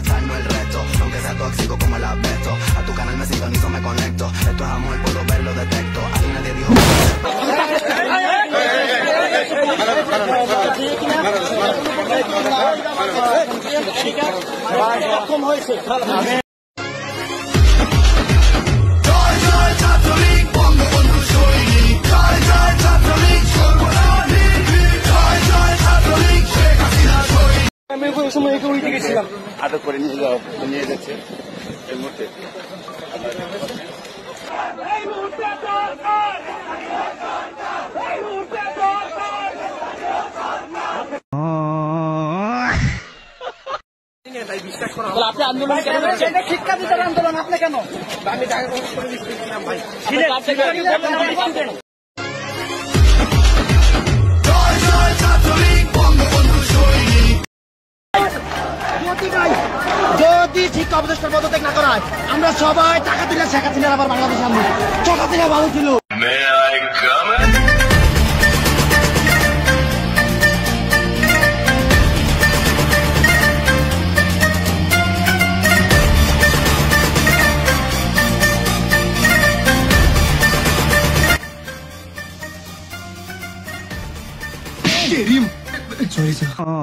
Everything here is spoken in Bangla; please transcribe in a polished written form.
agacharnos el resto. Aunque sea tóxico como el asbesto, a tu canal me sintonizo, me conecto. Esto es amor, puedo verlo, detecto. Aquí nadie dijo ¿cómo হয়েছে? আমি ওই সময় একটু উঠে গেছিলাম, আটক করে নিয়ে যাচ্ছে এই মুহূর্তে। আপনি আন্দোলন শিক্ষা দিতেন আন্দোলন আপনি কেন? আমি যদি শিক্ষা উপদেষ্টার পদত্যাগ না করা হয়, আমরা সবাই টাকা দিলে শেখ হাসিনার আবার বাংলাদেশে আনবো। শেখ হাসিনা ভালো ছিল। Sorry, sir.